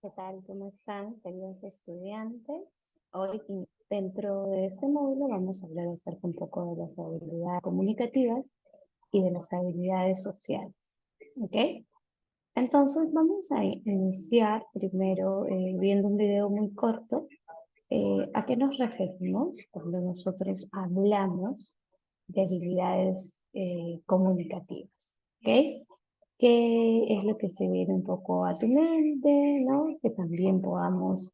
¿Qué tal? ¿Cómo están, queridos estudiantes? Hoy, dentro de este módulo, vamos a hablar acerca un poco de las habilidades comunicativas y de las habilidades sociales. ¿Ok? Entonces, vamos a iniciar primero viendo un video muy corto. ¿A qué nos referimos cuando nosotros hablamos de habilidades comunicativas? ¿Ok? ¿Qué es lo que se viene un poco a tu mente, ¿no? Que también podamos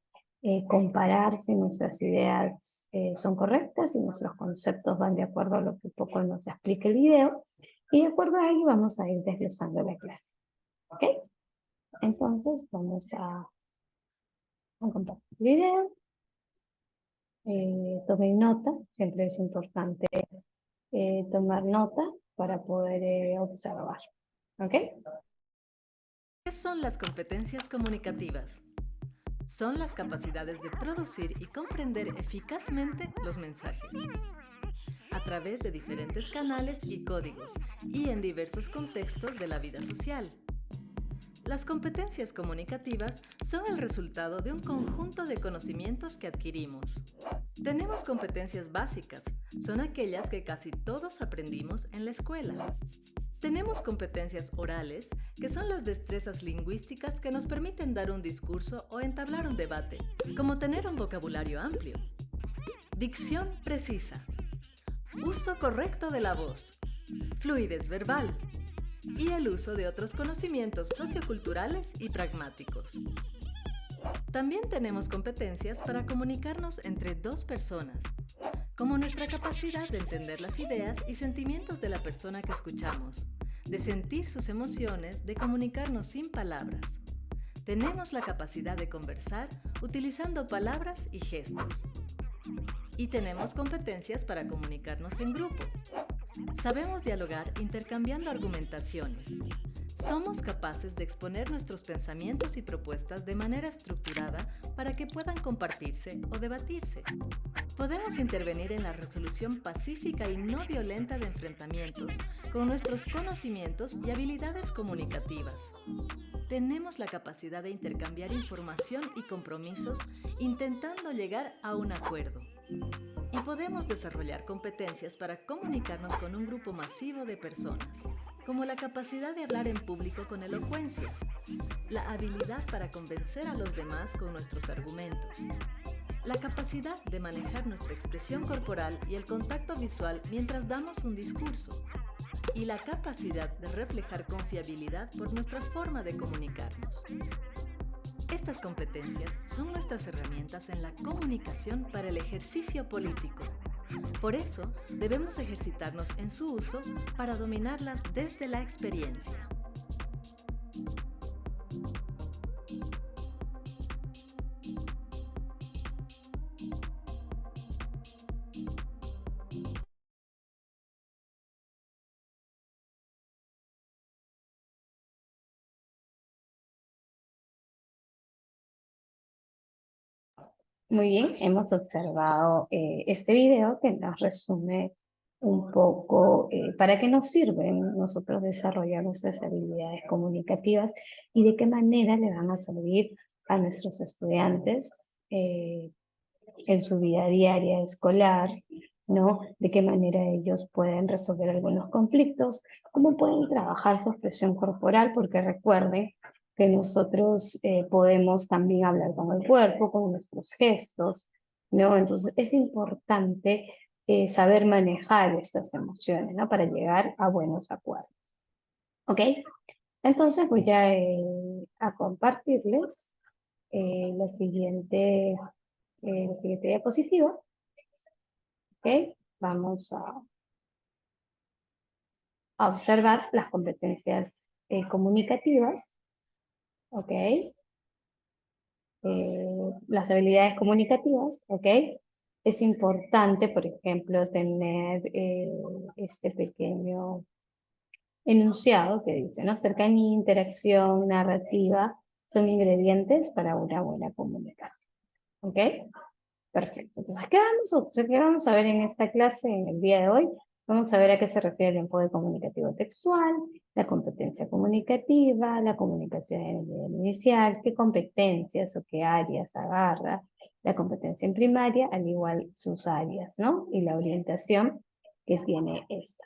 comparar si nuestras ideas son correctas y nuestros conceptos van de acuerdo a lo que un poco nos explica el video. Y de acuerdo a ello vamos a ir desglosando la clase. ¿Ok? Entonces vamos a compartir el video. Tomen nota, siempre es importante tomar nota para poder observar. ¿Ok? ¿Qué son las competencias comunicativas? Son las capacidades de producir y comprender eficazmente los mensajes a través de diferentes canales y códigos y en diversos contextos de la vida social. Las competencias comunicativas son el resultado de un conjunto de conocimientos que adquirimos. Tenemos competencias básicas, son aquellas que casi todos aprendimos en la escuela. Tenemos competencias orales, que son las destrezas lingüísticas que nos permiten dar un discurso o entablar un debate, como tener un vocabulario amplio. Dicción precisa. Uso correcto de la voz. Fluidez verbal. Y el uso de otros conocimientos socioculturales y pragmáticos. También tenemos competencias para comunicarnos entre dos personas, como nuestra capacidad de entender las ideas y sentimientos de la persona que escuchamos, de sentir sus emociones, de comunicarnos sin palabras. Tenemos la capacidad de conversar utilizando palabras y gestos. Y tenemos competencias para comunicarnos en grupo. Sabemos dialogar intercambiando argumentaciones. Somos capaces de exponer nuestros pensamientos y propuestas de manera estructurada para que puedan compartirse o debatirse. Podemos intervenir en la resolución pacífica y no violenta de enfrentamientos con nuestros conocimientos y habilidades comunicativas. Tenemos la capacidad de intercambiar información y compromisos intentando llegar a un acuerdo. Y podemos desarrollar competencias para comunicarnos con un grupo masivo de personas, como la capacidad de hablar en público con elocuencia, la habilidad para convencer a los demás con nuestros argumentos, la capacidad de manejar nuestra expresión corporal y el contacto visual mientras damos un discurso, y la capacidad de reflejar confiabilidad por nuestra forma de comunicarnos. Estas competencias son nuestras herramientas en la comunicación para el ejercicio político. Por eso, debemos ejercitarnos en su uso para dominarlas desde la experiencia. Muy bien, hemos observado este video que nos resume un poco para qué nos sirven nosotros desarrollar nuestras habilidades comunicativas y de qué manera le van a servir a nuestros estudiantes en su vida diaria escolar, ¿no? De qué manera ellos pueden resolver algunos conflictos, cómo pueden trabajar su expresión corporal, porque recuerden que nosotros podemos también hablar con el cuerpo, con nuestros gestos, ¿no? Entonces es importante saber manejar estas emociones, ¿no? Para llegar a buenos acuerdos. ¿Ok? Entonces voy a compartirles la siguiente diapositiva. ¿Ok? Vamos a observar las competencias comunicativas. ¿Ok? Las habilidades comunicativas. ¿Ok? Es importante, por ejemplo, tener este pequeño enunciado que dice, ¿no? Cercanía, interacción, narrativa son ingredientes para una buena comunicación. ¿Ok? Perfecto. Entonces, ¿qué vamos a ver en esta clase, en el día de hoy? Vamos a ver a qué se refiere el enfoque comunicativo textual, la competencia comunicativa, la comunicación en el nivel inicial, qué competencias o qué áreas agarra la competencia en primaria, al igual sus áreas, ¿no? Y la orientación que tiene esta.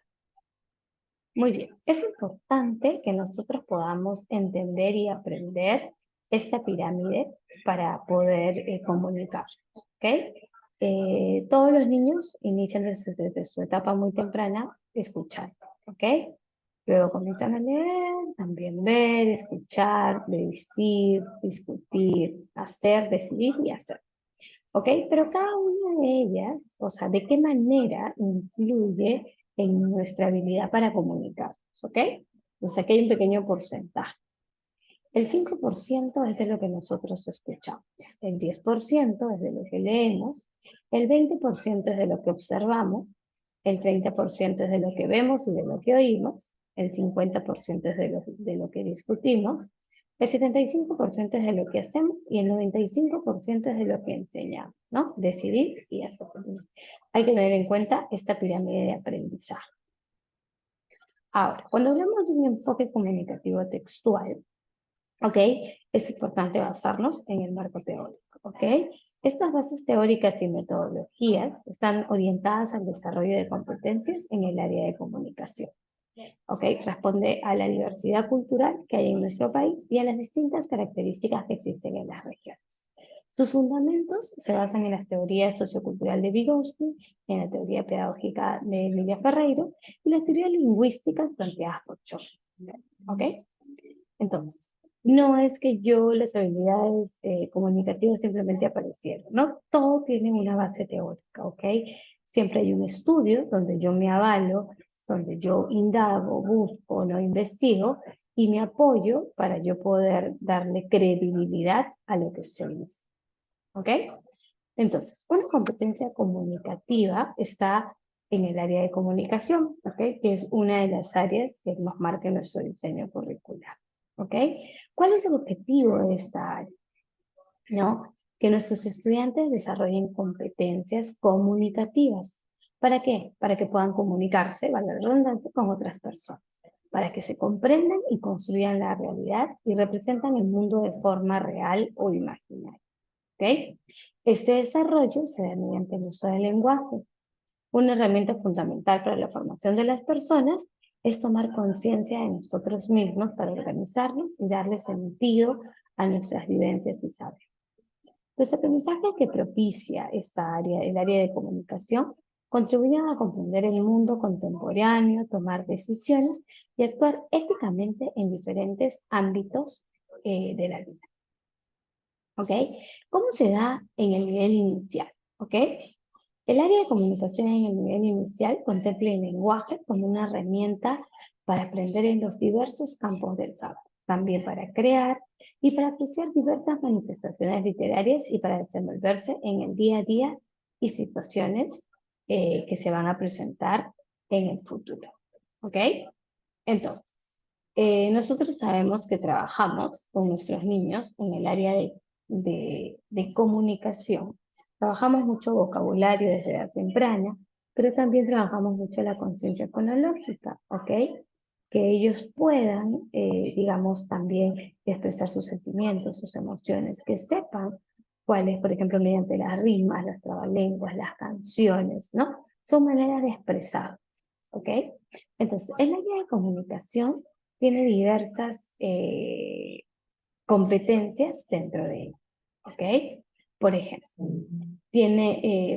Muy bien, es importante que nosotros podamos entender y aprender esta pirámide para poder comunicar, ¿ok? Todos los niños inician desde su etapa muy temprana escuchando, ¿ok? Luego comienzan a leer, también ver, escuchar, decir, discutir, hacer, decidir y hacer, ¿ok? Pero cada una de ellas, o sea, ¿de qué manera influye en nuestra habilidad para comunicarnos? ¿Ok? Entonces aquí hay un pequeño porcentaje. El 5% es de lo que nosotros escuchamos, el 10% es de lo que leemos, el 20% es de lo que observamos, el 30% es de lo que vemos y de lo que oímos, el 50% es de lo que discutimos, el 75% es de lo que hacemos y el 95% es de lo que enseñamos, ¿no? Decidir y hacer. Entonces, hay que tener en cuenta esta pirámide de aprendizaje. Ahora, cuando hablamos de un enfoque comunicativo textual, ¿ok? Es importante basarnos en el marco teórico, ¿ok? Estas bases teóricas y metodologías están orientadas al desarrollo de competencias en el área de comunicación, ¿ok? Responde a la diversidad cultural que hay en nuestro país y a las distintas características que existen en las regiones. Sus fundamentos se basan en las teorías sociocultural de Vygotsky, en la teoría pedagógica de Emilia Ferreiro y las teorías lingüísticas planteadas por Chomsky, ¿ok? Entonces, no es que las habilidades comunicativas simplemente aparecieron, ¿no? Todo tiene una base teórica, ¿ok? Siempre hay un estudio donde yo me avalo, donde yo indago, busco, no investigo y me apoyo para yo poder darle credibilidad a lo que estoy diciendo, ¿ok? Entonces, una competencia comunicativa está en el área de comunicación, ¿ok? Que es una de las áreas que nos marca nuestro diseño curricular, ¿ok? ¿Cuál es el objetivo de esta área? ¿No? Que nuestros estudiantes desarrollen competencias comunicativas. ¿Para qué? Para que puedan comunicarse, vale la redundancia, con otras personas. Para que se comprendan y construyan la realidad y representan el mundo de forma real o imaginaria. ¿Ok? Este desarrollo se da mediante el uso del lenguaje. Una herramienta fundamental para la formación de las personas es tomar conciencia de nosotros mismos para organizarnos y darle sentido a nuestras vivencias y saberes. Los aprendizajes que propicia esta área, el área de comunicación, contribuyen a comprender el mundo contemporáneo, tomar decisiones y actuar éticamente en diferentes ámbitos de la vida. ¿Ok? ¿Cómo se da en el nivel inicial? ¿Ok? El área de comunicación en el nivel inicial contempla el lenguaje como una herramienta para aprender en los diversos campos del saber, también para crear y para apreciar diversas manifestaciones literarias y para desenvolverse en el día a día y situaciones que se van a presentar en el futuro. ¿Ok? Entonces, nosotros sabemos que trabajamos con nuestros niños en el área de comunicación. Trabajamos mucho vocabulario desde edad temprana, pero también trabajamos mucho la conciencia fonológica, ¿ok? Que ellos puedan, digamos, también expresar sus sentimientos, sus emociones, que sepan cuáles, por ejemplo, mediante las rimas, las trabalenguas, las canciones, ¿no? Son maneras de expresar, ¿ok? Entonces, el área de comunicación tiene diversas competencias dentro de él, ¿ok? Por ejemplo,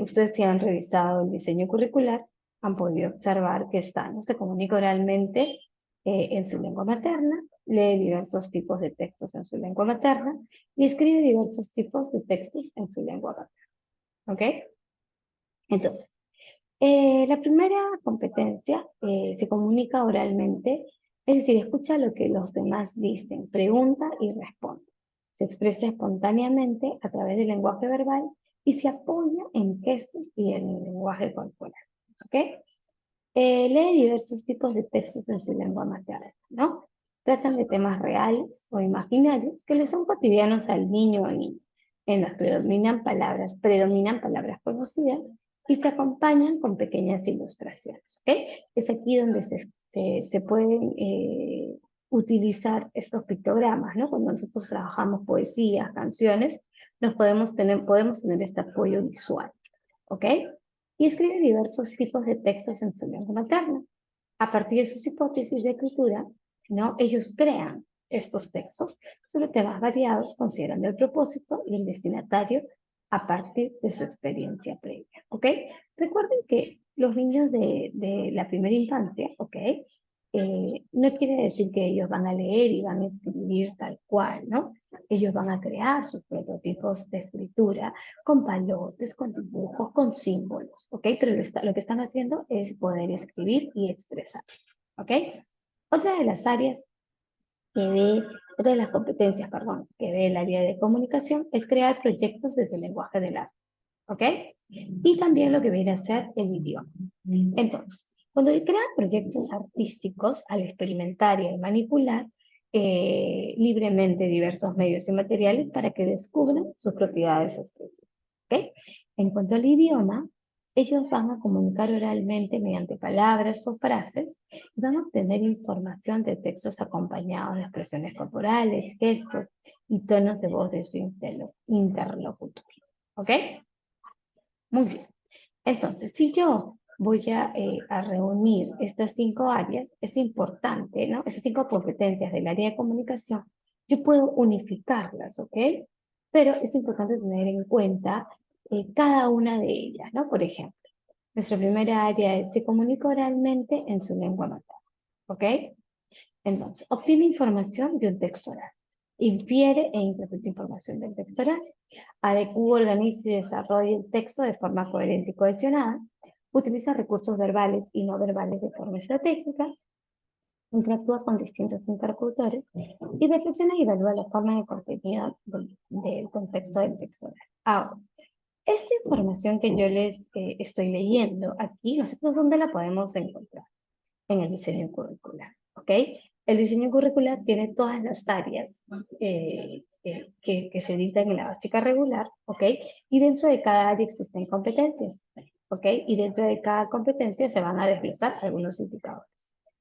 ustedes si han revisado el diseño curricular, han podido observar que no se comunica oralmente en su lengua materna, lee diversos tipos de textos en su lengua materna y escribe diversos tipos de textos en su lengua materna, ¿ok? Entonces, la primera competencia se comunica oralmente, es decir, escucha lo que los demás dicen, pregunta y responde. Se expresa espontáneamente a través del lenguaje verbal y se apoya en gestos y en el lenguaje corporal. ¿Ok? Lee diversos tipos de textos en su lengua materna, ¿no? Tratan de temas reales o imaginarios que le son cotidianos al niño o niña, en los que predominan palabras conocidas y se acompañan con pequeñas ilustraciones, ¿ok? Es aquí donde se se pueden utilizar estos pictogramas, ¿no? Cuando nosotros trabajamos poesías, canciones, podemos tener este apoyo visual, ¿ok? Y escribe diversos tipos de textos en su lengua materna. A partir de sus hipótesis de escritura, ¿no? Ellos crean estos textos sobre temas variados, considerando el propósito y el destinatario a partir de su experiencia previa, ¿ok? Recuerden que los niños de la primera infancia, ¿ok? No quiere decir que ellos van a leer y van a escribir tal cual, ¿no? Ellos van a crear sus prototipos de escritura con palotes, con dibujos, con símbolos, ¿ok? Pero lo que están haciendo es poder escribir y expresar, ¿ok? Otra de las áreas otra de las competencias, perdón, que ve el área de comunicación es crear proyectos desde el lenguaje del arte, ¿ok? Y también lo que viene a ser el idioma. Entonces, cuando crean proyectos artísticos, al experimentar y al manipular libremente diversos medios y materiales para que descubran sus propiedades específicas, ¿ok? En cuanto al idioma, ellos van a comunicar oralmente mediante palabras o frases y van a obtener información de textos acompañados de expresiones corporales, gestos y tonos de voz de su interlocutor. ¿Ok? Muy bien. Entonces, si yo voy a reunir estas 5 áreas, es importante, ¿no? Esas 5 competencias del área de comunicación, yo puedo unificarlas, ¿ok? Pero es importante tener en cuenta cada una de ellas, ¿no? Por ejemplo, nuestra primera área es se comunica oralmente en su lengua materna, ¿ok? Entonces, obtiene información de un texto oral, infiere e interpreta información del texto oral, adecua, organiza y desarrolla el texto de forma coherente y cohesionada, utiliza recursos verbales y no verbales de forma estratégica, interactúa con distintos interlocutores y reflexiona y evalúa la forma de contenido del contexto del texto oral. Ahora, esta información que yo les estoy leyendo aquí, nosotros ¿dónde la podemos encontrar? En el diseño curricular, ¿ok? El diseño curricular tiene todas las áreas que se dictan en la básica regular, ¿ok? Y dentro de cada área existen competencias, ¿ok? Y dentro de cada competencia se van a desglosar algunos indicadores,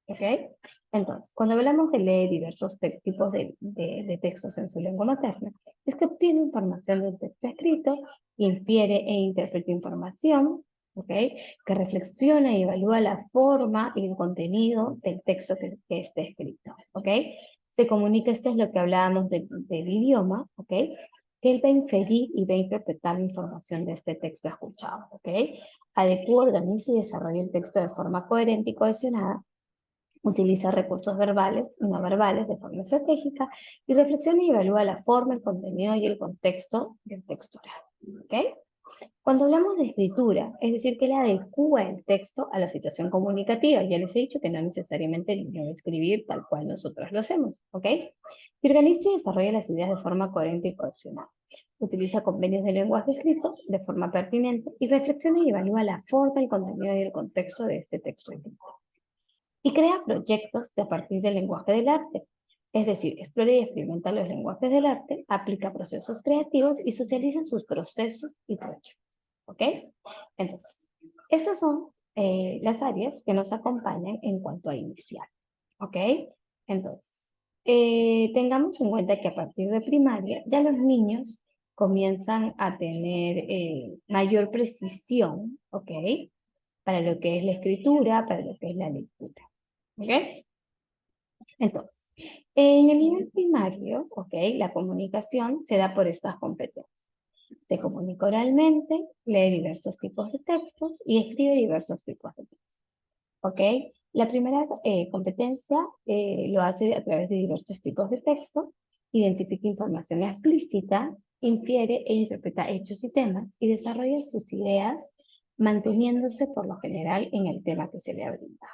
¿ok? Entonces, cuando hablamos de leer diversos tipos de textos en su lengua materna, es que obtiene información del texto escrito, infiere e interpreta información, ¿ok? Que reflexiona y evalúa la forma y el contenido del texto que esté escrito, ¿ok? Se comunica, esto es lo que hablábamos del idioma, ¿ok? Que él va a inferir y va a interpretar la información de este texto escuchado, ¿ok? Adecua, organiza y desarrolla el texto de forma coherente y cohesionada, utiliza recursos verbales y no verbales de forma estratégica y reflexiona y evalúa la forma, el contenido y el contexto del texto oral, ¿ok? Cuando hablamos de escritura, es decir, que le adecúa el texto a la situación comunicativa. Ya les he dicho que no necesariamente el niño va a escribir tal cual nosotros lo hacemos, ¿ok? Y organiza y desarrolla las ideas de forma coherente y cohesionada. Utiliza convenios de lenguaje escrito de forma pertinente y reflexiona y evalúa la forma, el contenido y el contexto de este texto escrito. Y crea proyectos a partir del lenguaje del arte. Es decir, explora y experimenta los lenguajes del arte, aplica procesos creativos y socializa sus procesos y proyectos. ¿Ok? Entonces, estas son las áreas que nos acompañan en cuanto a inicial. ¿Ok? Entonces, tengamos en cuenta que a partir de primaria ya los niños comienzan a tener mayor precisión, ¿ok? Para lo que es la escritura, para lo que es la lectura. ¿Ok? Entonces, en el nivel primario, ¿ok? La comunicación se da por estas competencias. Se comunica oralmente, lee diversos tipos de textos y escribe diversos tipos de textos. ¿Ok? La primera competencia lo hace a través de diversos tipos de texto, identifica información explícita, infiere e interpreta hechos y temas y desarrolla sus ideas manteniéndose por lo general en el tema que se le ha brindado.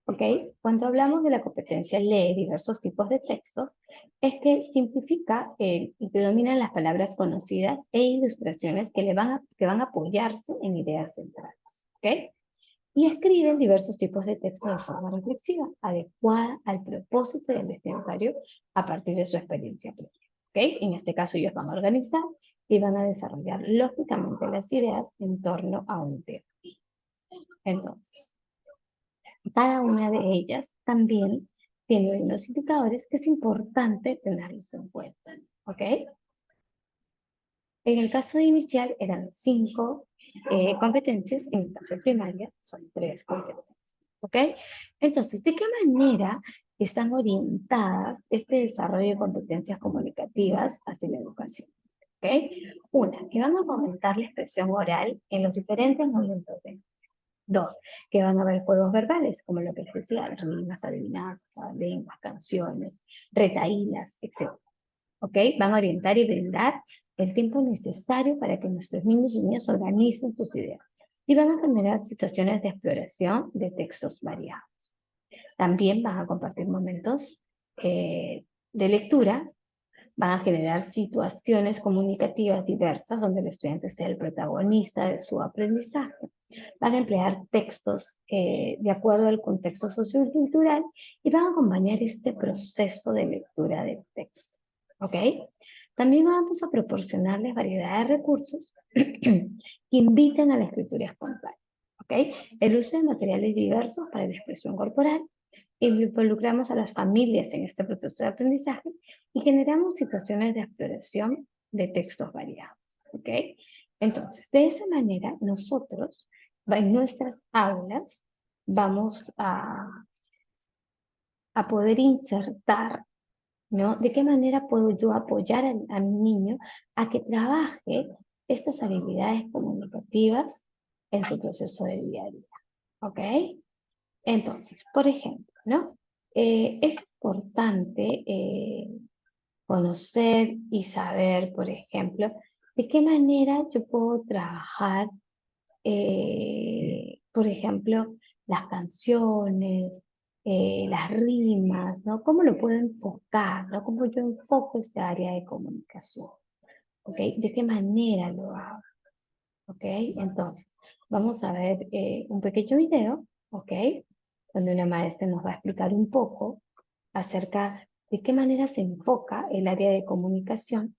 ¿Ok? Cuando hablamos de la competencia lee diversos tipos de textos, es que simplifica y predominan las palabras conocidas e ilustraciones que van a apoyarse en ideas centrales. ¿Ok? Y escriben diversos tipos de textos de forma reflexiva, adecuada al propósito del destinatario a partir de su experiencia propia. ¿Ok? En este caso ellos van a organizar y van a desarrollar lógicamente las ideas en torno a un tema. Entonces, Cada una de ellas también tiene unos indicadores que es importante tenerlos en cuenta, ¿ok? En el caso de inicial eran 5 competencias, en el caso de primaria son 3 competencias, ¿ok? Entonces, ¿de qué manera están orientadas este desarrollo de competencias comunicativas hacia la educación? ¿Ok? Una, que van a fomentar la expresión oral en los diferentes momentos de. Dos, que van a haber juegos verbales, como lo que les decía, rimas, adivinanzas, lenguas, canciones, retahílas, etc. ¿Ok? Van a orientar y brindar el tiempo necesario para que nuestros niños y niñas organicen sus ideas. Y van a generar situaciones de exploración de textos variados. También van a compartir momentos de lectura, van a generar situaciones comunicativas diversas donde el estudiante sea el protagonista de su aprendizaje. Van a emplear textos de acuerdo al contexto sociocultural y van a acompañar este proceso de lectura del texto. ¿Ok? También vamos a proporcionarles variedad de recursos que inviten a la escritura espontánea. ¿Ok? El uso de materiales diversos para la expresión corporal. Involucramos a las familias en este proceso de aprendizaje y generamos situaciones de exploración de textos variados. ¿Ok? Entonces, de esa manera, nosotros en nuestras aulas vamos a poder insertar, ¿no? ¿De qué manera puedo yo apoyar a mi niño a que trabaje estas habilidades comunicativas en su proceso de día a día? ¿Ok? Entonces, por ejemplo, ¿no? Es importante conocer y saber, por ejemplo, de qué manera yo puedo trabajar, por ejemplo, las canciones, las rimas, ¿no? ¿Cómo lo puedo enfocar, ¿no? ¿Cómo yo enfoco esta área de comunicación? ¿Ok? ¿De qué manera lo hago? ¿Ok? Entonces, vamos a ver un pequeño video, ¿ok? Donde una maestra nos va a explicar un poco acerca de qué manera se enfoca el área de comunicación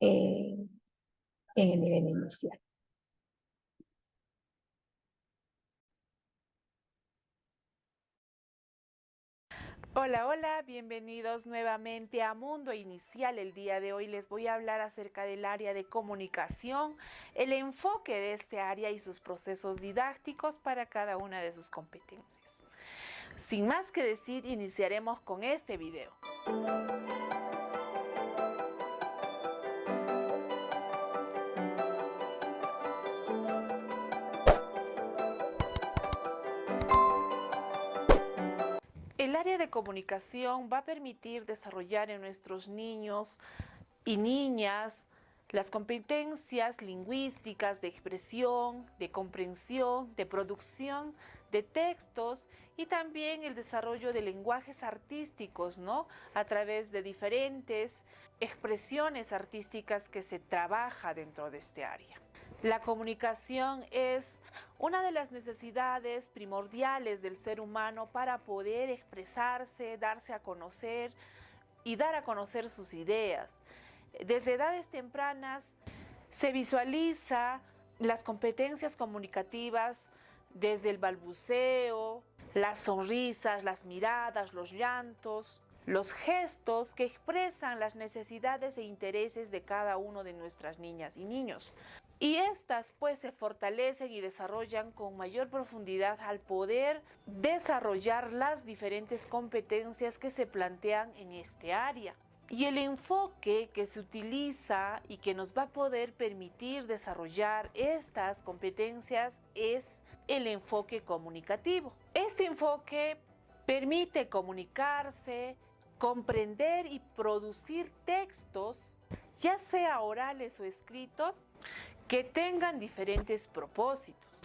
eh, en el nivel inicial. Hola, hola, bienvenidos nuevamente a Mundo Inicial. El día de hoy les voy a hablar acerca del área de comunicación, el enfoque de este área y sus procesos didácticos para cada una de sus competencias. Sin más que decir, iniciaremos con este video. El área de comunicación va a permitir desarrollar en nuestros niños y niñas las competencias lingüísticas de expresión, de comprensión, de producción de textos y también el desarrollo de lenguajes artísticos, ¿no? A través de diferentes expresiones artísticas que se trabaja dentro de este área. La comunicación es una de las necesidades primordiales del ser humano para poder expresarse, darse a conocer y dar a conocer sus ideas. Desde edades tempranas se visualiza las competencias comunicativas desde el balbuceo, las sonrisas, las miradas, los llantos, los gestos que expresan las necesidades e intereses de cada uno de nuestras niñas y niños. Y estas pues se fortalecen y desarrollan con mayor profundidad al poder desarrollar las diferentes competencias que se plantean en este área. Y el enfoque que se utiliza y que nos va a poder permitir desarrollar estas competencias es el enfoque comunicativo. Este enfoque permite comunicarse, comprender y producir textos, ya sea orales o escritos, que tengan diferentes propósitos.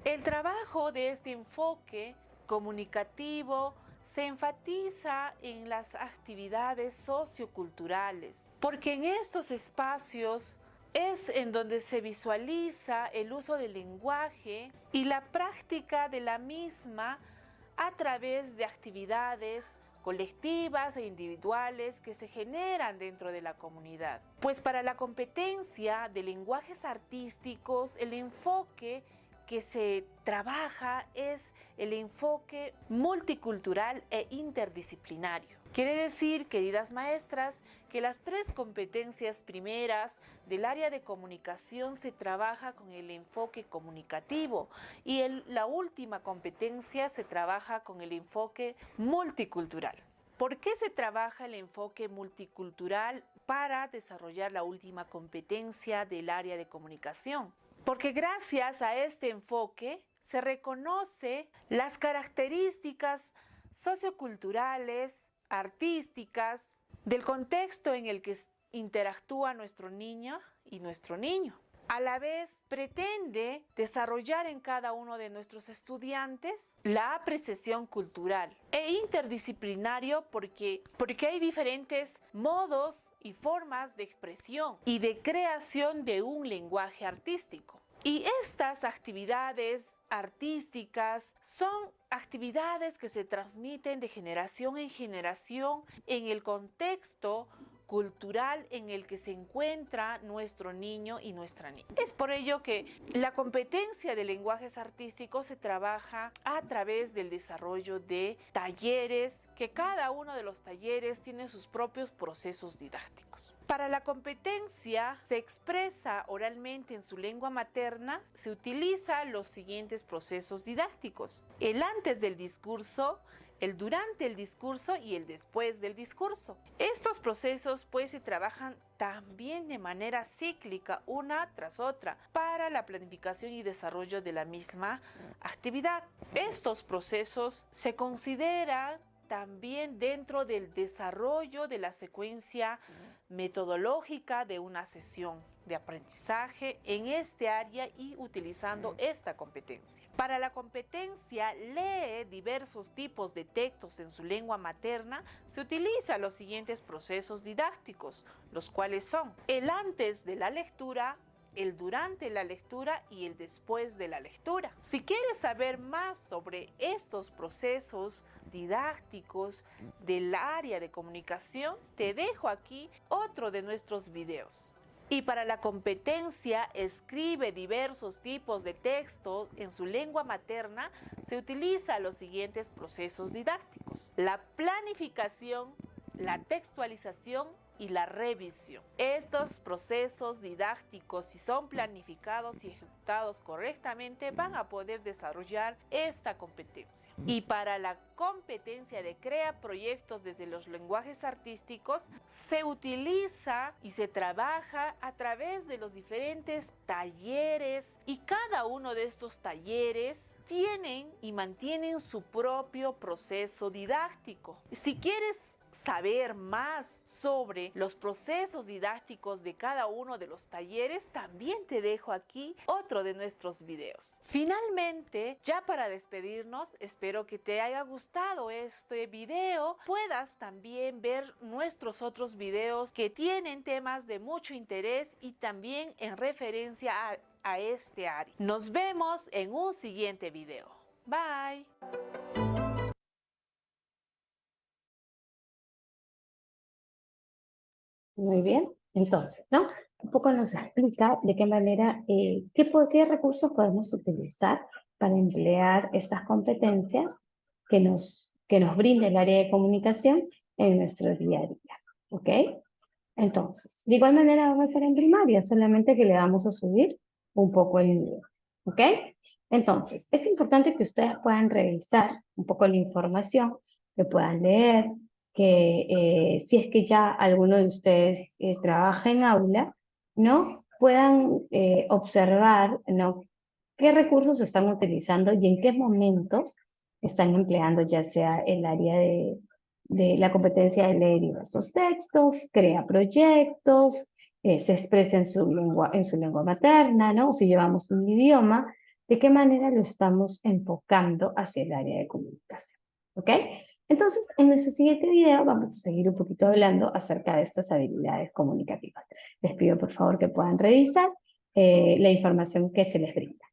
El trabajo de este enfoque comunicativo se enfatiza en las actividades socioculturales, porque en estos espacios es en donde se visualiza el uso del lenguaje y la práctica de la misma a través de actividades colectivas e individuales que se generan dentro de la comunidad. Pues para la competencia de lenguajes artísticos, el enfoque que se trabaja es el enfoque multicultural e interdisciplinario. Quiere decir, queridas maestras, que las 3 competencias primeras del área de comunicación se trabaja con el enfoque comunicativo y la última competencia se trabaja con el enfoque multicultural. ¿Por qué se trabaja el enfoque multicultural para desarrollar la última competencia del área de comunicación? Porque gracias a este enfoque se reconoce las características socioculturales, artísticas, del contexto en el que interactúa nuestro niño y nuestro niño. A la vez, pretende desarrollar en cada uno de nuestros estudiantes la apreciación cultural e interdisciplinario porque hay diferentes modos y formas de expresión y de creación de un lenguaje artístico. Y estas actividades artísticas son actividades que se transmiten de generación en generación en el contexto cultural en el que se encuentra nuestro niño y nuestra niña. Es por ello que la competencia de lenguajes artísticos se trabaja a través del desarrollo de talleres, que cada uno de los talleres tiene sus propios procesos didácticos. Para la competencia se expresa oralmente en su lengua materna, se utiliza los siguientes procesos didácticos: el antes del discurso, el durante el discurso y el después del discurso. Estos procesos pues se trabajan también de manera cíclica una tras otra para la planificación y desarrollo de la misma actividad. Estos procesos se consideran también dentro del desarrollo de la secuencia metodológica de una sesión de aprendizaje en este área y utilizando esta competencia. Para la competencia lee diversos tipos de textos en su lengua materna, se utilizan los siguientes procesos didácticos, los cuales son el antes de la lectura, el durante la lectura y el después de la lectura. Si quieres saber más sobre estos procesos didácticos del área de comunicación, te dejo aquí otro de nuestros videos. Y para la competencia escribe diversos tipos de textos en su lengua materna, se utiliza los siguientes procesos didácticos: la planificación, la textualización y la revisión. Estos procesos didácticos, si son planificados y ejecutados correctamente, van a poder desarrollar esta competencia. Y para la competencia de crea proyectos desde los lenguajes artísticos, se utiliza y se trabaja a través de los diferentes talleres, y cada uno de estos talleres tienen y mantienen su propio proceso didáctico. Si quieres saber más sobre los procesos didácticos de cada uno de los talleres, también te dejo aquí otro de nuestros videos. Finalmente, ya para despedirnos, espero que te haya gustado este video. Puedas también ver nuestros otros videos que tienen temas de mucho interés y también en referencia a este área. Nos vemos en un siguiente video. Bye. Muy bien, entonces, ¿no? Un poco nos explica de qué manera, qué recursos podemos utilizar para emplear estas competencias que nos brinda el área de comunicación en nuestro día a día, ¿ok? Entonces, de igual manera vamos a hacer en primaria, solamente que le vamos a subir un poco el nivel, ¿ok? Entonces, es importante que ustedes puedan revisar un poco la información, que puedan leer, que si es que ya alguno de ustedes trabaja en aula, ¿no? Puedan observar, ¿no? Qué recursos están utilizando y en qué momentos están empleando, ya sea el área de la competencia de leer diversos textos, crea proyectos, se expresa en su lengua materna, ¿no? O si llevamos un idioma, de qué manera lo estamos enfocando hacia el área de comunicación, ¿ok? Entonces, en nuestro siguiente video vamos a seguir un poquito hablando acerca de estas habilidades comunicativas. Les pido por favor que puedan revisar la información que se les brinda.